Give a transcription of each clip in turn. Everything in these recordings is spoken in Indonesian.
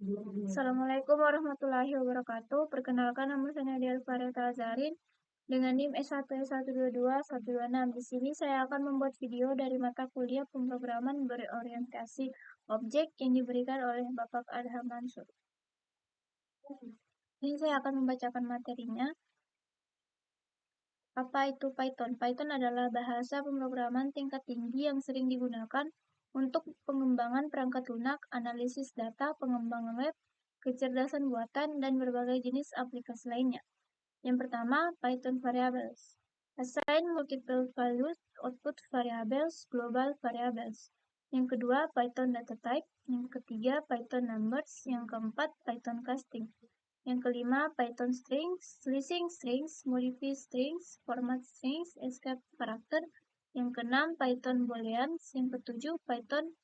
Assalamualaikum warahmatullahi wabarakatuh. Perkenalkan, nama saya Nadia Alfareta Azarin dengan NIM S1S122-126. Di sini saya akan membuat video dari mata kuliah pemrograman berorientasi objek yang diberikan oleh Bapak Adham Mansur. Ini saya akan membacakan materinya. Apa itu Python? Python adalah bahasa pemrograman tingkat tinggi yang sering digunakan untuk pengembangan perangkat lunak, analisis data, pengembangan web, kecerdasan buatan, dan berbagai jenis aplikasi lainnya. Yang pertama, Python Variables. Assign multiple values, output variables, global variables. Yang kedua, Python Data Type. Yang ketiga, Python Numbers. Yang keempat, Python Casting. Yang kelima, Python Strings, Slicing Strings, Modify Strings, Format Strings, Escape Character. Yang keenam, Python Booleans. Yang ketujuh, Python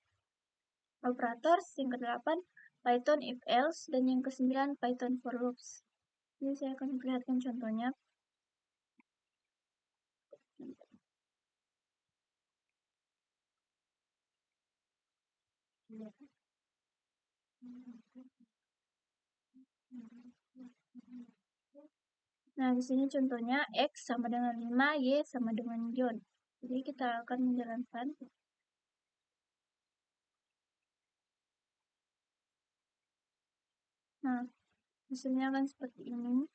Operators. Yang kedelapan, Python If Else. Dan yang kesembilan, Python For Loops. Ini saya akan perlihatkan contohnya. Nah, di sini contohnya X sama dengan 5, Y sama dengan John. Jadi kita akan menjalankan. Nah, hasilnya akan seperti ini.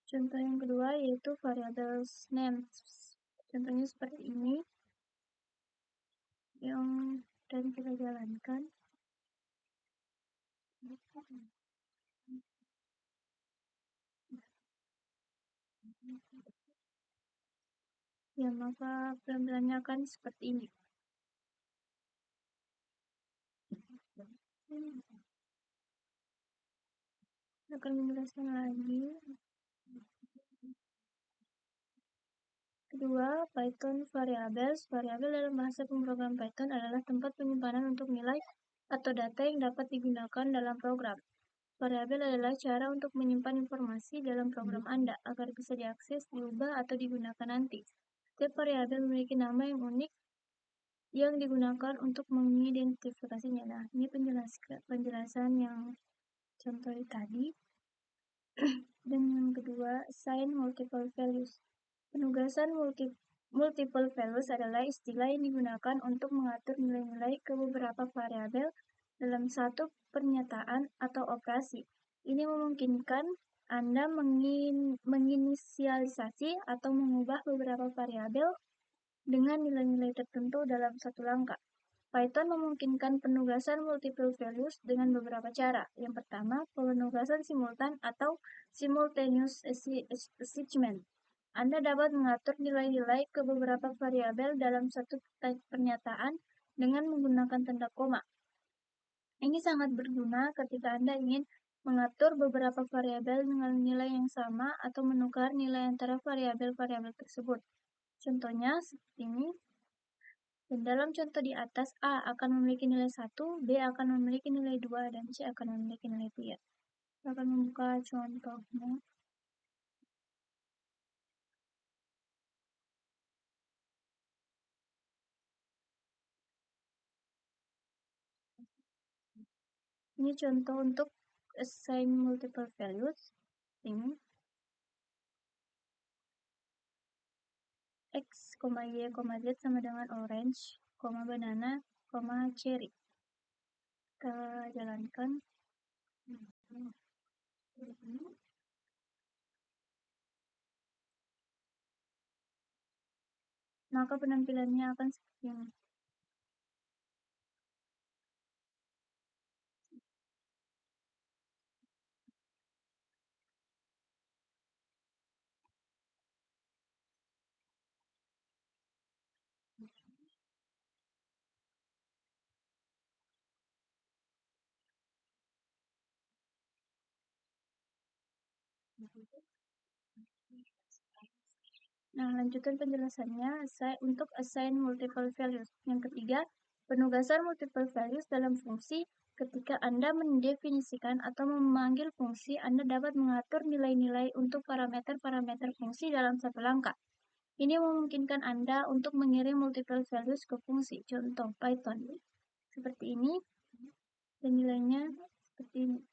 Contoh yang kedua yaitu variables names. Contohnya seperti ini. Dan kita jalankan. Ya, maka penampilannya akan seperti ini. Saya akan menjelaskan lagi. Kedua, Python Variables. Variabel dalam bahasa pemrograman Python adalah tempat penyimpanan untuk nilai atau data yang dapat digunakan dalam program. Variabel adalah cara untuk menyimpan informasi dalam program Anda agar bisa diakses, diubah, atau digunakan nanti. Setiap variabel memiliki nama yang unik yang digunakan untuk mengidentifikasinya. Nah, ini penjelasan yang contoh tadi. Dan yang kedua, assign multiple values. Penugasan multiple values adalah istilah yang digunakan untuk mengatur nilai-nilai ke beberapa variabel dalam satu pernyataan atau operasi. Ini memungkinkan Anda menginisialisasi atau mengubah beberapa variabel dengan nilai-nilai tertentu dalam satu langkah. Python memungkinkan penugasan multiple values dengan beberapa cara. Yang pertama, penugasan simultan atau simultaneous assignment. Anda dapat mengatur nilai-nilai ke beberapa variabel dalam satu pernyataan dengan menggunakan tanda koma. Ini sangat berguna ketika Anda ingin mengatur beberapa variabel dengan nilai yang sama atau menukar nilai antara variabel-variabel tersebut. Contohnya seperti ini. Dan dalam contoh di atas, A akan memiliki nilai 1, B akan memiliki nilai 2, dan C akan memiliki nilai 3. Saya akan membuka contohnya. Ini contoh untuk assign multiple values. Ini X, Y, Z sama dengan orange, banana, cherry. Kita jalankan. Maka penampilannya akan seperti ini. Nah, lanjutkan penjelasannya untuk assign multiple values. Yang ketiga, penugasan multiple values dalam fungsi Ketika Anda mendefinisikan atau memanggil fungsi, Anda dapat mengatur nilai-nilai untuk parameter-parameter fungsi dalam satu langkah. Ini memungkinkan Anda untuk mengirim multiple values ke fungsi. Contoh Python seperti ini, dan nilainya seperti ini.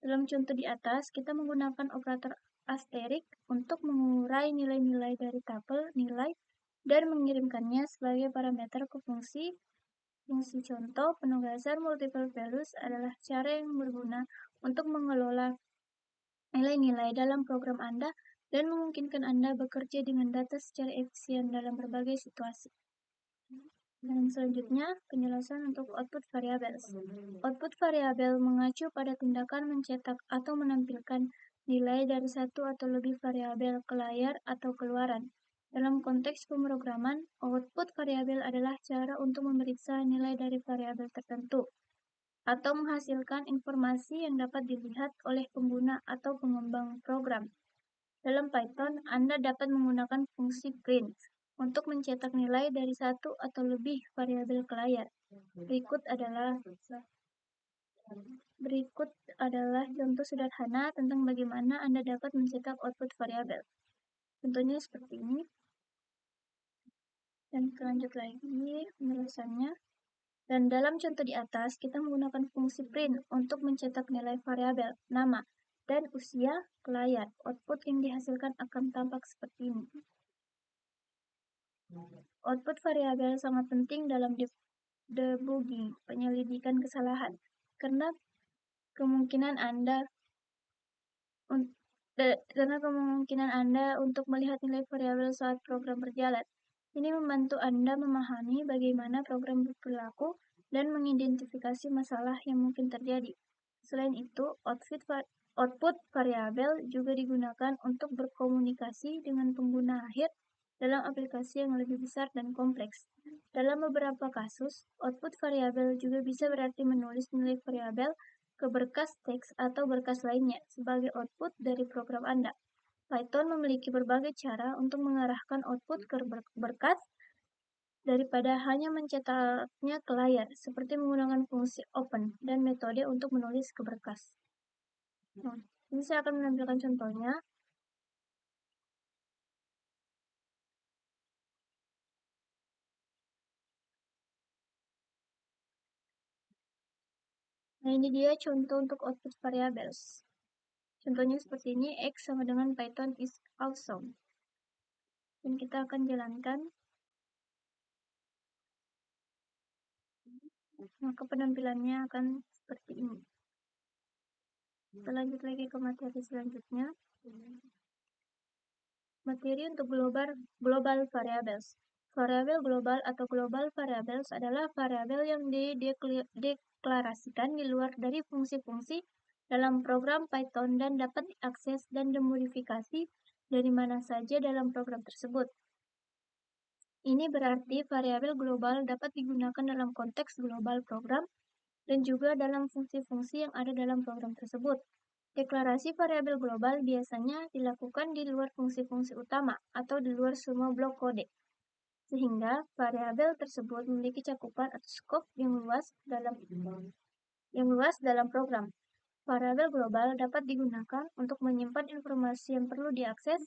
Dalam contoh di atas, kita menggunakan operator asterik untuk mengurai nilai-nilai dari tabel nilai dan mengirimkannya sebagai parameter ke fungsi. Fungsi contoh penugasan multiple values adalah cara yang berguna untuk mengelola nilai-nilai dalam program Anda dan memungkinkan Anda bekerja dengan data secara efisien dalam berbagai situasi. Dan selanjutnya, penjelasan untuk output variabel. Output variabel mengacu pada tindakan mencetak atau menampilkan nilai dari satu atau lebih variabel ke layar atau keluaran. Dalam konteks pemrograman, output variabel adalah cara untuk memeriksa nilai dari variabel tertentu atau menghasilkan informasi yang dapat dilihat oleh pengguna atau pengembang program. Dalam Python, Anda dapat menggunakan fungsi print untuk mencetak nilai dari satu atau lebih variabel ke layar. Berikut adalah contoh sederhana tentang bagaimana Anda dapat mencetak output variabel. Contohnya seperti ini. Dan kita lanjut lagi penjelasannya. Dan dalam contoh di atas, kita menggunakan fungsi print untuk mencetak nilai variabel, nama, dan usia ke layar. Output yang dihasilkan akan tampak seperti ini. Output variabel sangat penting dalam debugging, penyelidikan kesalahan, karena kemungkinan Anda untuk melihat nilai variabel saat program berjalan. Ini membantu Anda memahami bagaimana program berperilaku dan mengidentifikasi masalah yang mungkin terjadi. Selain itu, output variabel juga digunakan untuk berkomunikasi dengan pengguna akhir dalam aplikasi yang lebih besar dan kompleks. Dalam beberapa kasus, output variabel juga bisa berarti menulis nilai variabel ke berkas teks atau berkas lainnya sebagai output dari program Anda. Python memiliki berbagai cara untuk mengarahkan output ke berkas daripada hanya mencetaknya ke layar, seperti menggunakan fungsi open dan metode untuk menulis ke berkas. Nah, ini saya akan menampilkan contohnya. Nah, ini dia contoh untuk output variables. Contohnya seperti ini, X sama dengan Python is awesome. Dan kita akan jalankan. Maka penampilannya akan seperti ini. Kita lanjut lagi ke materi selanjutnya. Materi untuk global variables. Variabel global atau global variables adalah variabel yang dideklarasikan di luar dari fungsi-fungsi dalam program Python dan dapat diakses dan dimodifikasi dari mana saja dalam program tersebut. Ini berarti variabel global dapat digunakan dalam konteks global program dan juga dalam fungsi-fungsi yang ada dalam program tersebut. Deklarasi variabel global biasanya dilakukan di luar fungsi-fungsi utama atau di luar semua blok kode, sehingga variabel tersebut memiliki cakupan atau skop yang luas dalam program. Variabel global dapat digunakan untuk menyimpan informasi yang perlu diakses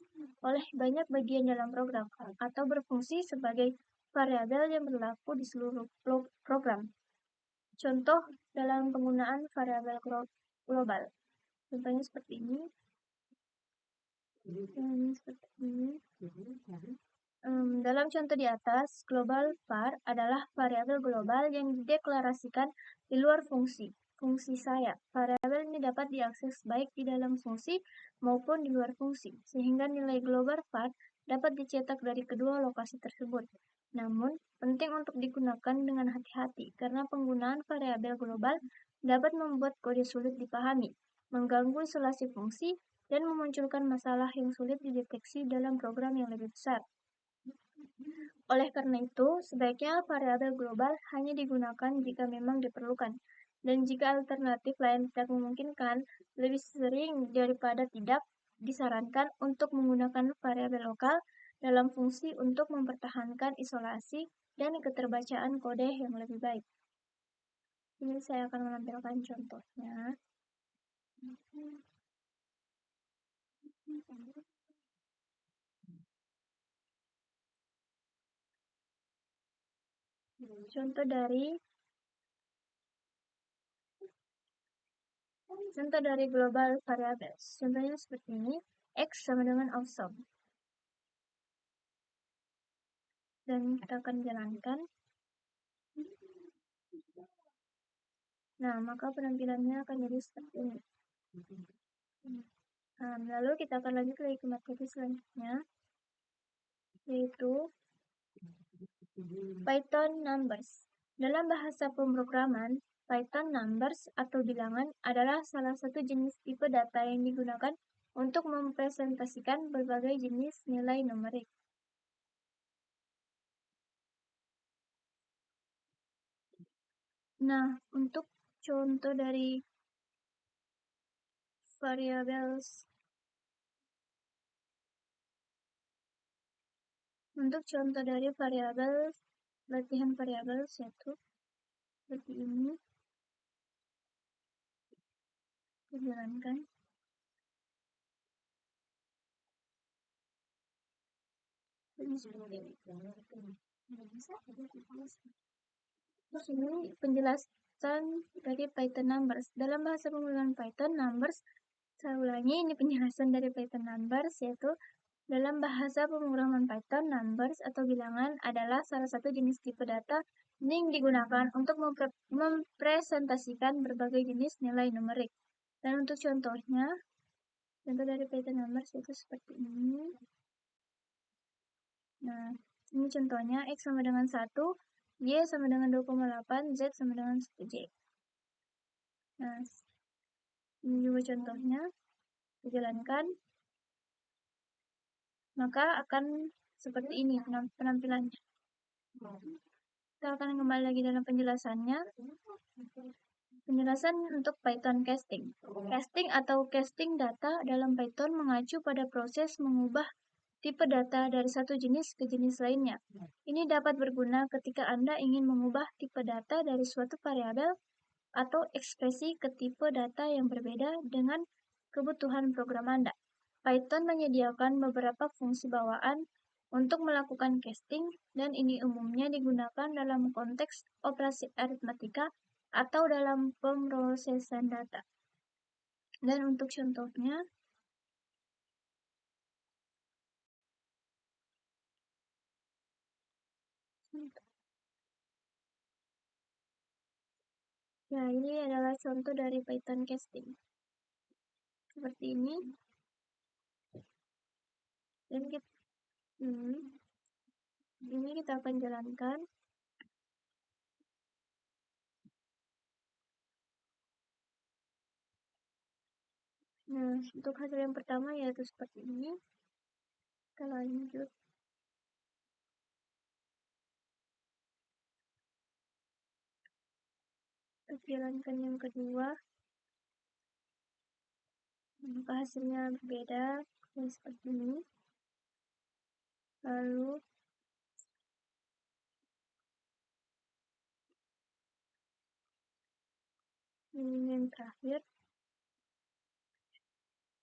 oleh banyak bagian dalam program atau berfungsi sebagai variabel yang berlaku di seluruh program. Contoh dalam penggunaan variabel global. Contohnya seperti ini. Dalam contoh di atas, global var adalah variabel global yang dideklarasikan di luar fungsi saya. Variabel ini dapat diakses baik di dalam fungsi maupun di luar fungsi, sehingga nilai global var dapat dicetak dari kedua lokasi tersebut. Namun, penting untuk digunakan dengan hati-hati karena penggunaan variabel global dapat membuat kode sulit dipahami, mengganggu isolasi fungsi, dan memunculkan masalah yang sulit dideteksi dalam program yang lebih besar. Oleh karena itu, sebaiknya variabel global hanya digunakan jika memang diperlukan, dan jika alternatif lain tidak memungkinkan, lebih sering daripada tidak disarankan untuk menggunakan variabel lokal dalam fungsi untuk mempertahankan isolasi dan keterbacaan kode yang lebih baik. Ini saya akan menampilkan contohnya. Contoh dari global variables. Contohnya seperti ini, X sama dengan awesome. Dan kita akan jalankan. Nah, maka penampilannya akan jadi seperti ini. Nah, lalu kita akan lanjut lagi ke materi selanjutnya, yaitu Python Numbers. Dalam bahasa pemrograman, Python Numbers atau bilangan adalah salah satu jenis tipe data yang digunakan untuk mempresentasikan berbagai jenis nilai numerik. Nah, untuk contoh dari variables, latihan variabel yaitu seperti ini, dijalankan. Terus ini penjelasan dari Python Numbers. Dalam bahasa pemrograman Python Numbers, saya ulangi, ini penjelasan dari Python Numbers, yaitu dalam bahasa pemrograman Python, numbers atau bilangan adalah salah satu jenis tipe data yang digunakan untuk mempresentasikan berbagai jenis nilai numerik. Dan untuk contohnya, contoh dari Python numbers itu seperti ini. Nah, ini contohnya X sama dengan 1, Y sama dengan 2,8, Z sama dengan 1J. Nah, ini juga contohnya, dijalankan. Maka akan seperti ini penampilannya. Kita akan kembali lagi dalam penjelasannya. Penjelasan untuk Python casting. Casting atau casting data dalam Python mengacu pada proses mengubah tipe data dari satu jenis ke jenis lainnya. Ini dapat berguna ketika Anda ingin mengubah tipe data dari suatu variabel atau ekspresi ke tipe data yang berbeda dengan kebutuhan program Anda. Python menyediakan beberapa fungsi bawaan untuk melakukan casting, dan ini umumnya digunakan dalam konteks operasi aritmatika atau dalam pemrosesan data. Dan untuk contohnya, ya ini adalah contoh dari Python casting. Seperti ini. Dan ini kita akan jalankan. Nah, untuk hasil yang pertama yaitu seperti ini. Kita lanjut. Kita jalankan yang kedua. Maka hasilnya berbeda, seperti ini. Lalu ini yang terakhir,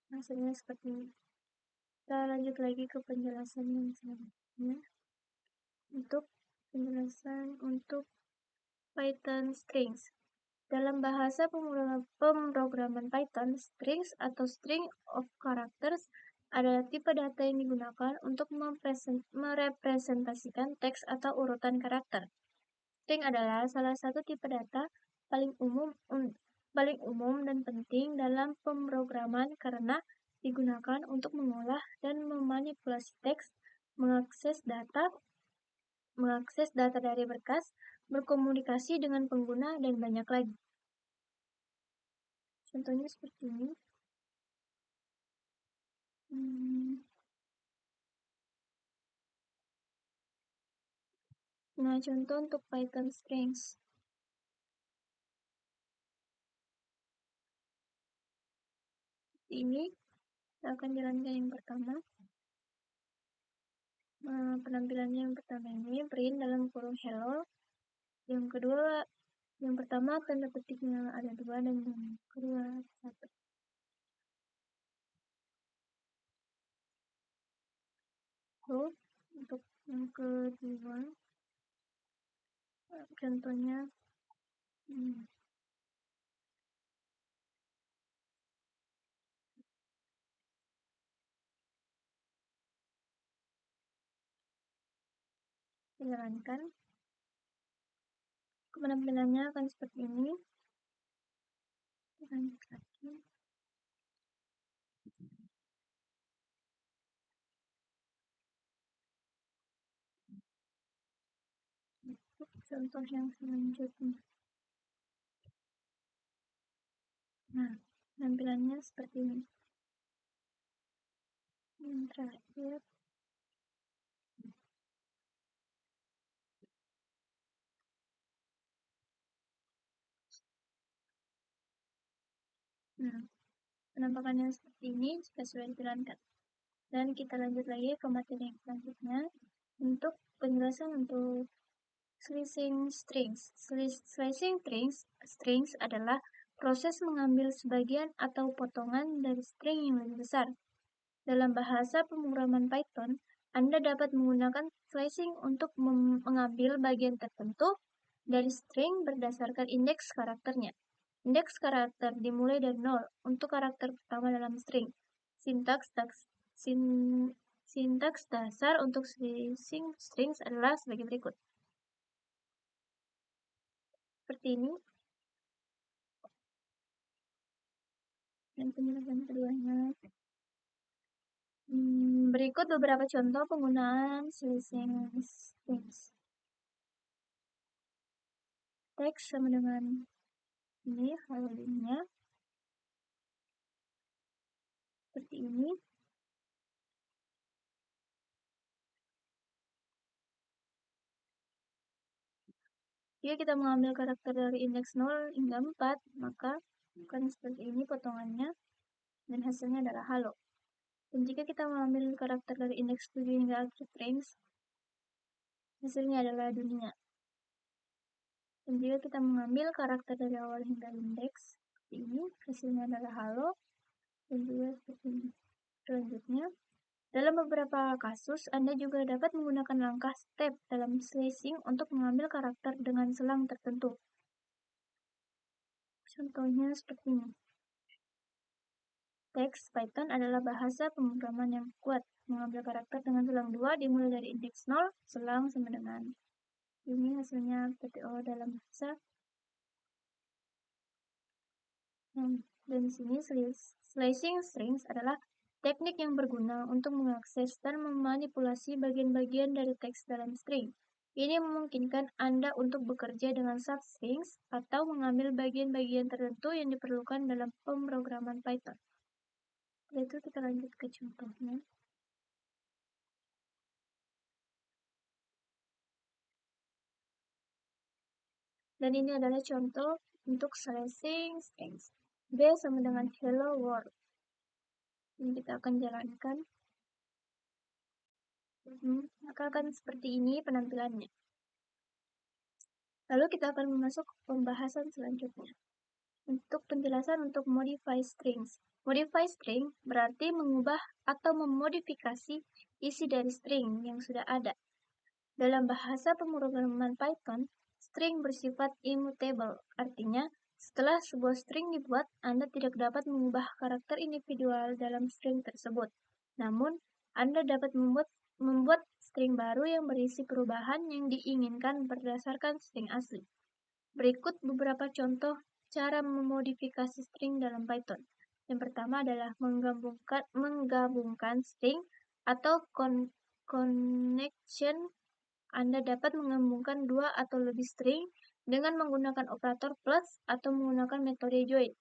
hasilnya seperti ini. Kita lanjut lagi ke penjelasan yang selanjutnya. Untuk penjelasan untuk Python strings. Dalam bahasa pemrograman Python, strings atau string of characters adalah tipe data yang digunakan untuk merepresentasikan teks atau urutan karakter. String adalah salah satu tipe data paling umum dan penting dalam pemrograman karena digunakan untuk mengolah dan memanipulasi teks, mengakses data dari berkas, berkomunikasi dengan pengguna, dan banyak lagi. Contohnya seperti ini. Nah, contoh untuk Python strings. Ini kita akan jalankan yang pertama. Penampilannya yang pertama ini print dalam kurung hello. Yang kedua Yang pertama tanda petiknya ada 2 dan yang kedua 1. Lalu untuk yang kedua contohnya dijalankan. Penampilannya akan seperti ini. Lanjut lagi. Contoh yang selanjutnya. Nah, tampilannya seperti ini. Yang terakhir. Nah, penampakannya seperti ini jika sudah dijalankan. Dan kita lanjut lagi ke materi yang selanjutnya untuk penjelasan untuk slicing strings. Slicing strings adalah proses mengambil sebagian atau potongan dari string yang lebih besar. Dalam bahasa pemrograman Python, Anda dapat menggunakan slicing untuk mengambil bagian tertentu dari string berdasarkan indeks karakternya. Indeks karakter dimulai dari 0 untuk karakter pertama dalam string. Sintaks dasar untuk slicing strings adalah sebagai berikut. Seperti ini. Dan penjelasan keduanya. Berikut beberapa contoh penggunaan slicing strings. Teks sama dengan ini halnya seperti ini. Jika kita mengambil karakter dari indeks 0 hingga 4, maka akan seperti ini potongannya dan hasilnya adalah halo. Dan jika kita mengambil karakter dari indeks 7 hingga akhir range, hasilnya adalah dunia. Dan jika kita mengambil karakter dari awal hingga indeks seperti ini, hasilnya adalah halo. Dan juga seperti ini. Selanjutnya, dalam beberapa kasus, Anda juga dapat menggunakan langkah step dalam slicing untuk mengambil karakter dengan selang tertentu. Contohnya seperti ini. Teks Python adalah bahasa pemrograman yang kuat. Mengambil karakter dengan selang 2 dimulai dari indeks 0, selang sama dengan ini hasilnya PTO dalam bahasa. Dan di sini slicing strings adalah teknik yang berguna untuk mengakses dan memanipulasi bagian-bagian dari teks dalam string. Ini memungkinkan Anda untuk bekerja dengan substrings atau mengambil bagian-bagian tertentu yang diperlukan dalam pemrograman Python. Setelah itu kita lanjut ke contohnya. Dan ini adalah contoh untuk slicing strings. B sama dengan hello world. Ini kita akan jalankan. Maka akan seperti ini penampilannya. Lalu kita akan masuk ke pembahasan selanjutnya. Untuk penjelasan untuk modify strings. Modify string berarti mengubah atau memodifikasi isi dari string yang sudah ada. Dalam bahasa pemrograman Python, string bersifat immutable, artinya setelah sebuah string dibuat, Anda tidak dapat mengubah karakter individual dalam string tersebut. Namun, Anda dapat membuat string baru yang berisi perubahan yang diinginkan berdasarkan string asli. Berikut beberapa contoh cara memodifikasi string dalam Python. Yang pertama adalah menggabungkan string atau connection. Anda dapat menggabungkan 2 atau lebih string dengan menggunakan operator plus atau menggunakan metode join.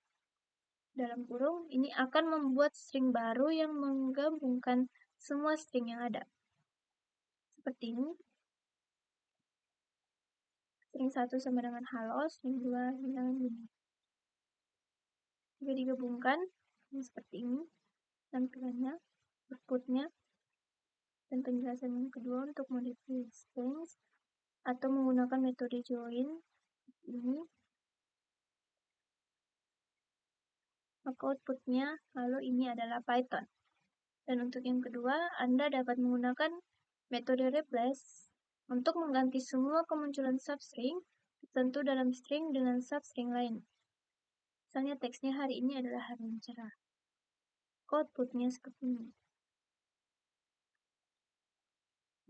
Dalam kurung, ini akan membuat string baru yang menggabungkan semua string yang ada. Seperti ini. String 1 sama dengan halo, string 2 dengan ini. Jika digabungkan, ini seperti ini tampilannya, outputnya. Dan penjelasan yang kedua untuk modify strings atau menggunakan metode join ini. maka outputnya lalu ini adalah Python. Dan untuk yang kedua, Anda dapat menggunakan metode replace untuk mengganti semua kemunculan substring tertentu dalam string dengan substring lain. Misalnya teksnya hari ini adalah hari yang cerah. Outputnya seperti ini.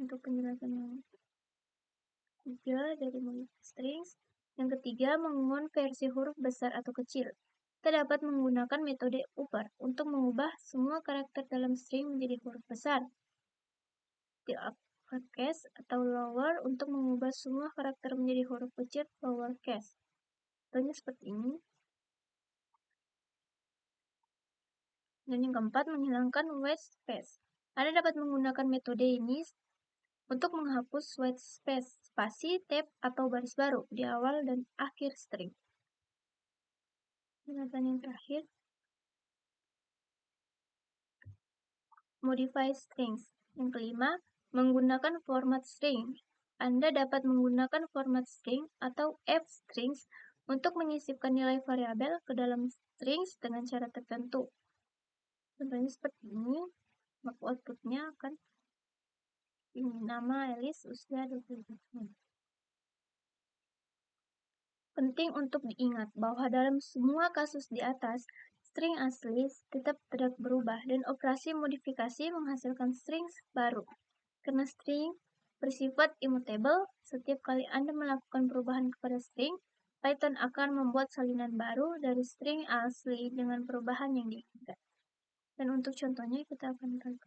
Untuk penjelasan yang ketiga dari modify strings. Yang ketiga, mengonversi huruf besar atau kecil. Kita dapat menggunakan metode upper untuk mengubah semua karakter dalam string menjadi huruf besar. Di uppercase atau lower untuk mengubah semua karakter menjadi huruf kecil lowercase. Contohnya seperti ini. Dan yang keempat, menghilangkan white space. Anda dapat menggunakan metode ini untuk menghapus white space, spasi, tab, atau baris baru di awal dan akhir string. Penjelasan yang terakhir, modify strings. Yang kelima, menggunakan format string. Anda dapat menggunakan format string atau f-strings untuk menyisipkan nilai variabel ke dalam strings dengan cara tertentu. Contohnya seperti ini, maka outputnya akan ini nama Alice, usia 20 tahun. Penting untuk diingat bahwa dalam semua kasus di atas, string asli tetap tidak berubah dan operasi modifikasi menghasilkan string baru. Karena string bersifat immutable, setiap kali Anda melakukan perubahan kepada string, Python akan membuat salinan baru dari string asli dengan perubahan yang diinginkan. Dan untuk contohnya kita akan lihat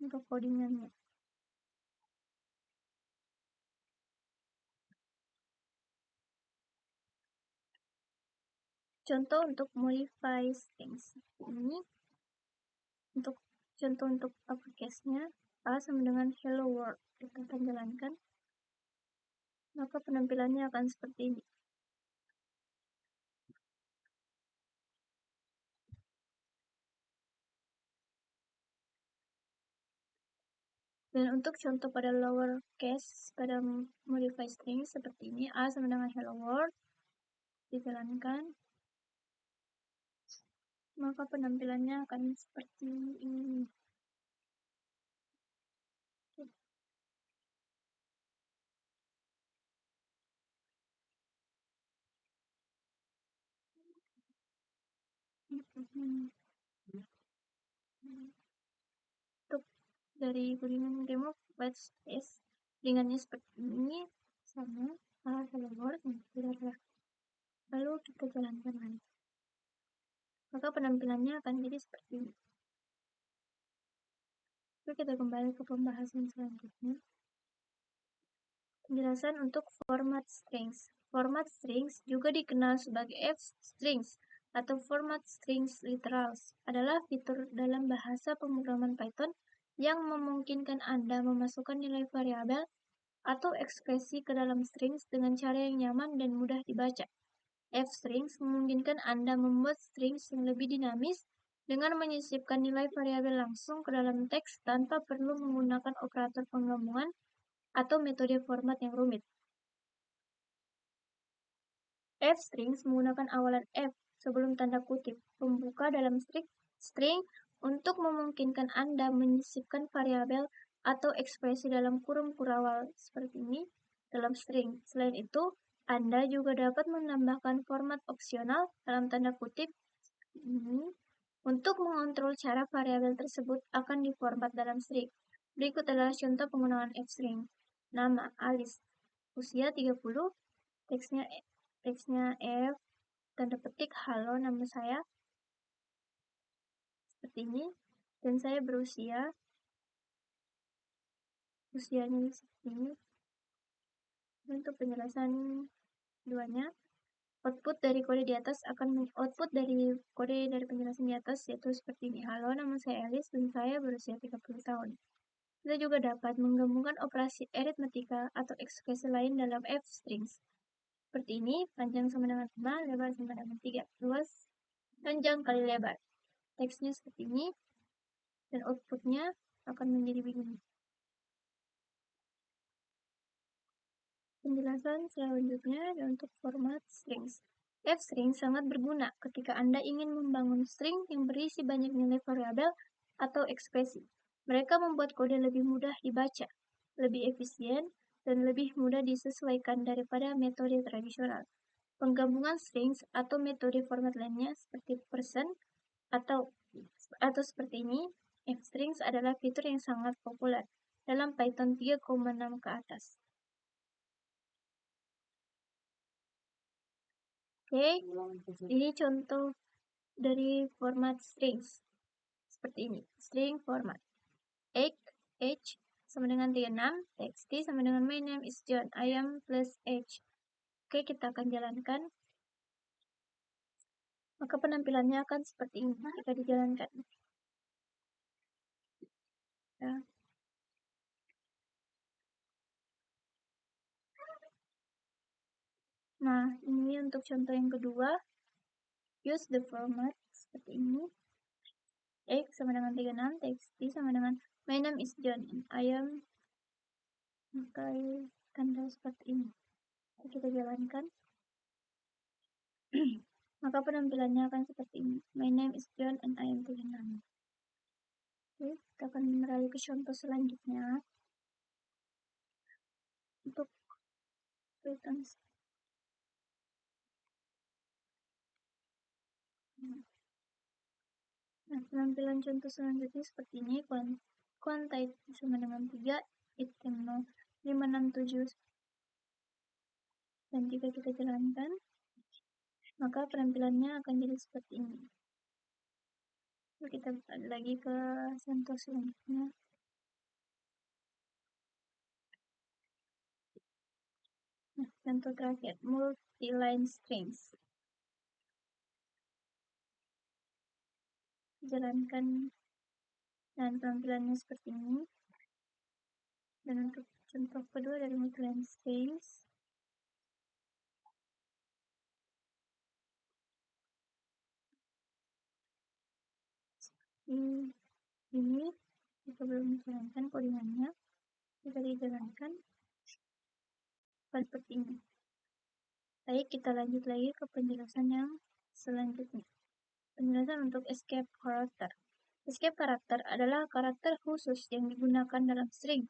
untuk codingannya. Contoh untuk modify strings ini, untuk contoh untuk uppercase-nya A sama dengan hello world. Kita akan jalankan, maka penampilannya akan seperti ini. Dan untuk contoh pada lowercase pada modify string seperti ini, A sama dengan hello world, dijalankan, maka penampilannya akan seperti ini. Untuk dari codingan remove white space, ringannya seperti ini, sama hello world, lalu kita jalankan lagi. Maka penampilannya akan jadi seperti ini. Lalu kita kembali ke pembahasan selanjutnya. Penjelasan untuk format strings. Format strings juga dikenal sebagai f-strings atau format strings literals adalah fitur dalam bahasa pemrograman Python yang memungkinkan Anda memasukkan nilai variabel atau ekspresi ke dalam strings dengan cara yang nyaman dan mudah dibaca. F-strings memungkinkan Anda membuat strings yang lebih dinamis dengan menyisipkan nilai variabel langsung ke dalam teks tanpa perlu menggunakan operator penggabungan atau metode format yang rumit. F-strings menggunakan awalan F sebelum tanda kutip pembuka dalam string untuk memungkinkan Anda menyisipkan variabel atau ekspresi dalam kurung kurawal seperti ini dalam string. Selain itu, Anda juga dapat menambahkan format opsional dalam tanda kutip ini untuk mengontrol cara variabel tersebut akan diformat dalam string. Berikut adalah contoh penggunaan F-string. Nama Alice, usia 30, teksnya F, tanda petik halo nama saya, seperti ini, dan saya usianya seperti ini. Untuk penjelasan keduanya, output dari kode di atas output dari kode dari penjelasan di atas yaitu seperti ini. Halo, nama saya Alice dan saya berusia 30 tahun. Kita juga dapat menggabungkan operasi aritmatika atau ekspresi lain dalam f-strings. Seperti ini, panjang sama dengan 5, lebar sama dengan 3, luas, panjang kali lebar. Teksnya seperti ini, dan outputnya akan menjadi begini. Penjelasan selanjutnya adalah untuk format strings. F-string sangat berguna ketika Anda ingin membangun string yang berisi banyak nilai variabel atau ekspresi. Mereka membuat kode lebih mudah dibaca, lebih efisien, dan lebih mudah disesuaikan daripada metode tradisional. Penggabungan strings atau metode format lainnya seperti person atau seperti ini, F-strings adalah fitur yang sangat populer dalam Python 3,6 ke atas. Oke, ini contoh dari format strings. Seperti ini, string format. H sama dengan 36, txt sama dengan my name is John, I am plus H. Oke, kita akan jalankan. Maka penampilannya akan seperti ini jika dijalankan. Ya. Nah, ini untuk contoh yang kedua. Use the format seperti ini. X sama dengan 36, txt sama dengan my name is John, and I am, pakai tanda seperti ini. Kita jalankan. Maka penampilannya akan seperti ini. My name is John and I am 36. Oke, kita akan beralih ke contoh selanjutnya. Untuk Python. Nah, penampilan contoh selanjutnya seperti ini. Quantity sama dengan 3, item 0, 5, 6, 7. Dan jika kita jalankan, maka penampilannya akan jadi seperti ini. Lalu kita balik lagi ke contoh selanjutnya. Nah, contoh terakhir, multi-line strings. Jalankan dan penampilannya seperti ini. Dan untuk contoh kedua dari multi-line strings, ini kita belum menjalankan codingannya. Jika dijalankan seperti ini. Baik, kita lanjut lagi ke penjelasan yang selanjutnya. Penjelasan untuk escape character. Escape character adalah karakter khusus yang digunakan dalam string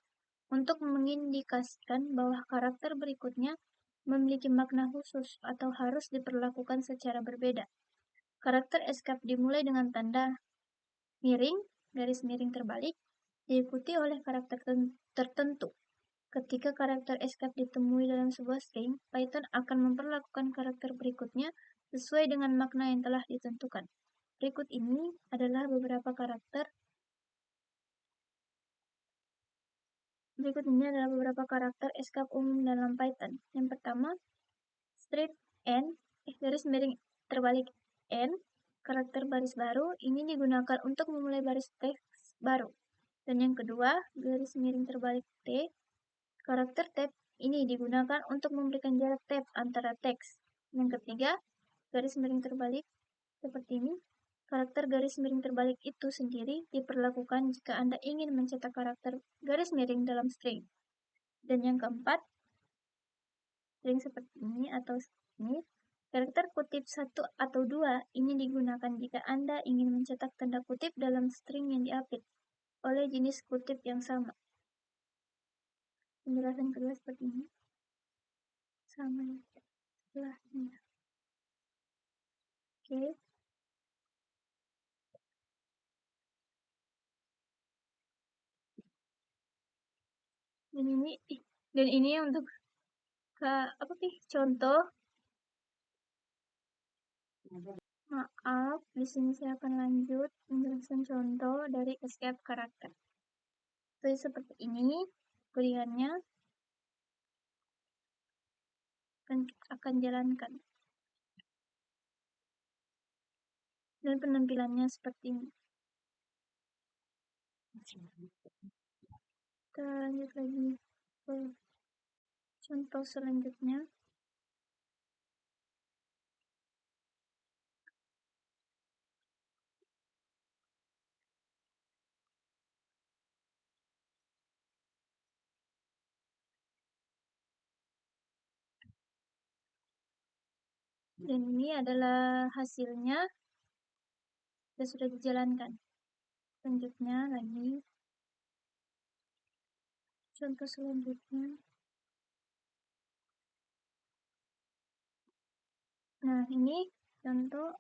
untuk mengindikasikan bahwa karakter berikutnya memiliki makna khusus atau harus diperlakukan secara berbeda. Karakter escape dimulai dengan tanda miring, garis miring terbalik, diikuti oleh karakter tertentu. Ketika karakter escape ditemui dalam sebuah string, Python akan memperlakukan karakter berikutnya sesuai dengan makna yang telah ditentukan. Berikut ini adalah beberapa karakter escape umum dalam Python. Yang pertama, strip n, garis miring terbalik n, karakter baris baru, ini digunakan untuk memulai baris teks baru. Dan yang kedua, garis miring terbalik t, karakter tab ini digunakan untuk memberikan jarak tab antara teks. Yang ketiga, garis miring terbalik seperti ini. Karakter garis miring terbalik itu sendiri diperlakukan jika Anda ingin mencetak karakter garis miring dalam string. Dan yang keempat, string seperti ini atau ini, karakter kutip 1 atau 2 ini digunakan jika Anda ingin mencetak tanda kutip dalam string yang diapit oleh jenis kutip yang sama. Penjelasan kedua seperti ini. Sama sebelahnya. Oke. Dan ini untuk contoh. Maaf, di sini saya akan lanjut menjelaskan contoh dari escape karakter. Jadi seperti ini pilihannya akan jalankan. Dan penampilannya seperti ini. Kita lanjut lagi ke contoh selanjutnya. Dan ini adalah hasilnya dan sudah dijalankan. Selanjutnya lagi, contoh selanjutnya. Nah, ini contoh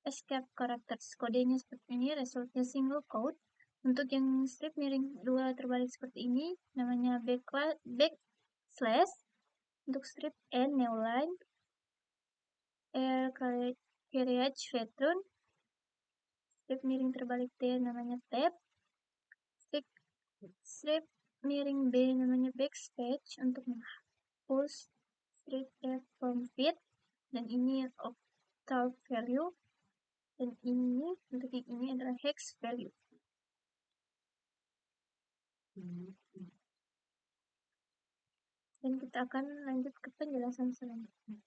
escape characters. Kodenya seperti ini, resultnya single quote. Untuk yang strip miring dua terbalik seperti ini, namanya backslash. Untuk strip N, neoline. Air carriage veteran. Strip miring terbalik T, namanya tab. Strip miring B, namanya backstage untuk menghapus strip F from fit. Dan ini octal value. Dan ini, untuk ini adalah hex value. Dan kita akan lanjut ke penjelasan selanjutnya.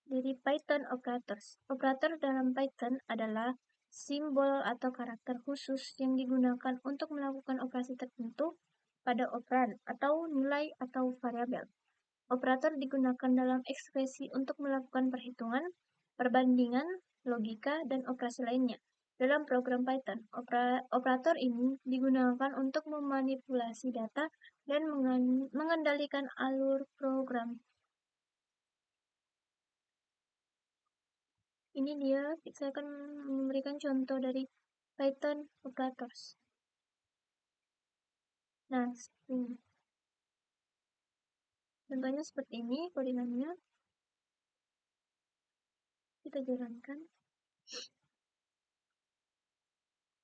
Dari Python operators. Operator dalam Python adalah simbol atau karakter khusus yang digunakan untuk melakukan operasi tertentu pada operan atau nilai atau variabel. Operator digunakan dalam ekspresi untuk melakukan perhitungan, perbandingan, logika, dan operasi lainnya. Dalam program Python, operator ini digunakan untuk memanipulasi data dan mengendalikan alur program. Ini dia, saya akan memberikan contoh dari Python operators. Nah, contohnya seperti ini codingannya. Kita jalankan.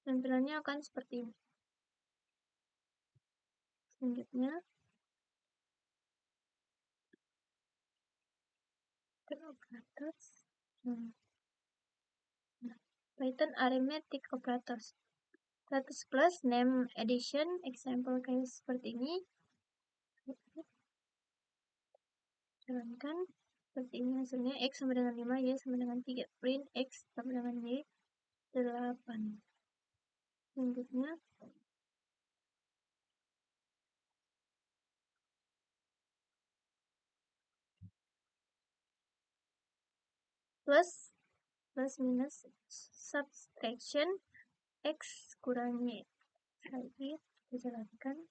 Tampilannya akan seperti ini. Selanjutnya, operators. Python arithmetic operators. Status plus, name, addition, example kayak seperti ini. Jalankan. Seperti ini hasilnya, X sama dengan 5, Y sama dengan 3. Print X sama dengan Y 8. Selanjutnya, plus minus subtraction X kurang Y. Lagi kita jalankan,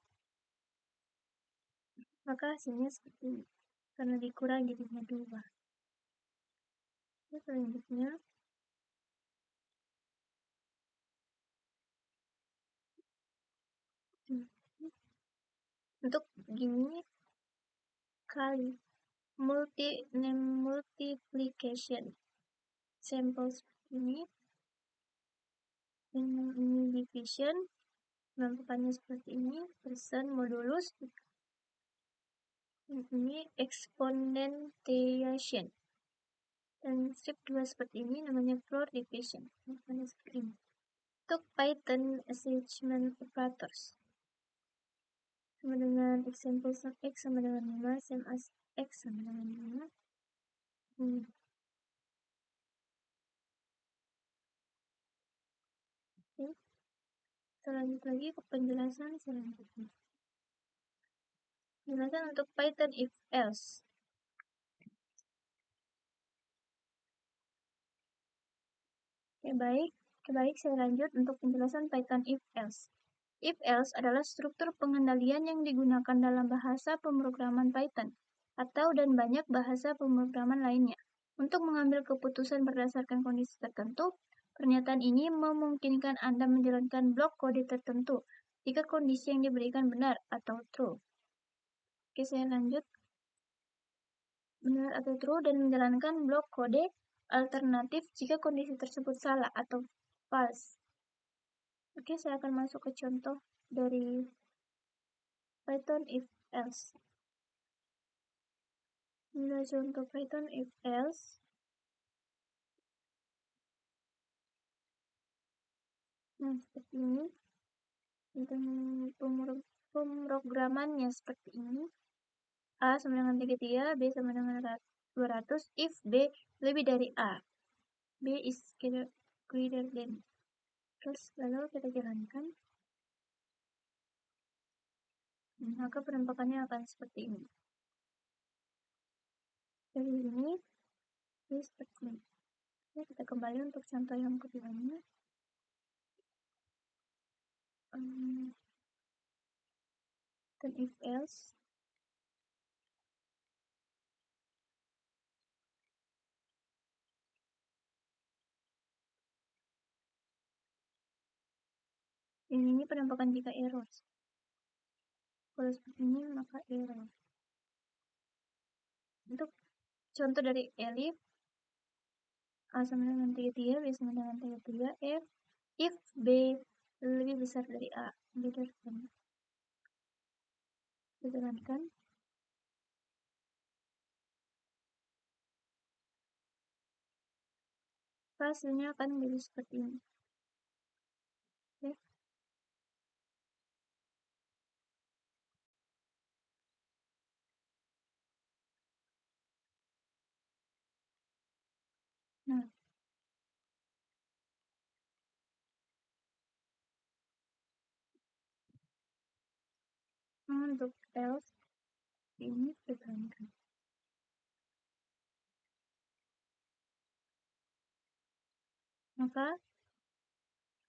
maka hasilnya seperti ini. Karena dikurang jadinya 2. Selanjutnya, untuk gini kali multiplication sampel seperti ini, dan ini division, penampakannya seperti ini, persen modulus, dan ini exponentiation, dan strip 2 seperti ini namanya floor division. Penampakannya seperti ini. Untuk Python assignment operators, sama dengan example X sama dengan 5, same as X sama dengan 5. Oke. Kita lanjut lagi ke penjelasan selanjutnya. Penjelasan untuk Python if else. Oke, baik, saya lanjut untuk penjelasan Python if else. If else adalah struktur pengendalian yang digunakan dalam bahasa pemrograman Python atau dan banyak bahasa pemrograman lainnya untuk mengambil keputusan berdasarkan kondisi tertentu. Pernyataan ini memungkinkan Anda menjalankan blok kode tertentu jika kondisi yang diberikan benar atau true. Oke, saya lanjut. Benar atau true dan menjalankan blok kode alternatif jika kondisi tersebut salah atau false. Oke, saya akan masuk ke contoh dari Python if else. Ini contoh Python if else. Nah, seperti ini. Untuk pemrogramannya seperti ini. A sama dengan 33, B sama dengan 200, if B lebih dari A. B is greater than. Terus lalu kita jalankan. Maka penampakannya akan seperti ini. Dari ini, Jadi seperti ini. Ya, kita kembali untuk contoh yang keduanya. Dan if else. Ini penampakan jika error. Kalau seperti ini maka error. Untuk contoh dari elif, A sama dengan 33, B sama dengan 33, if B lebih besar dari A. Kita jalankan. Hasilnya akan menjadi seperti ini. Oke. Nah, untuk else ini kita jalankan. Maka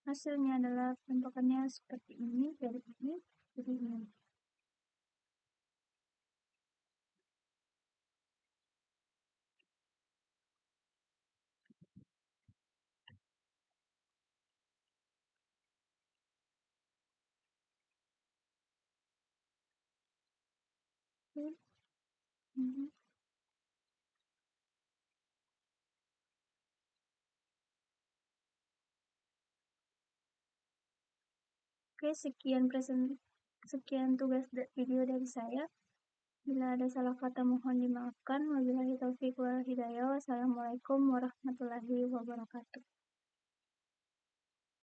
hasilnya adalah penampakannya seperti ini, dari ini, jadi ini. Oke. Oke, sekian tugas video dari saya. Bila ada salah kata mohon dimaafkan. Wabillahi taufiq wal hidayah. Wassalamualaikum warahmatullahi wabarakatuh.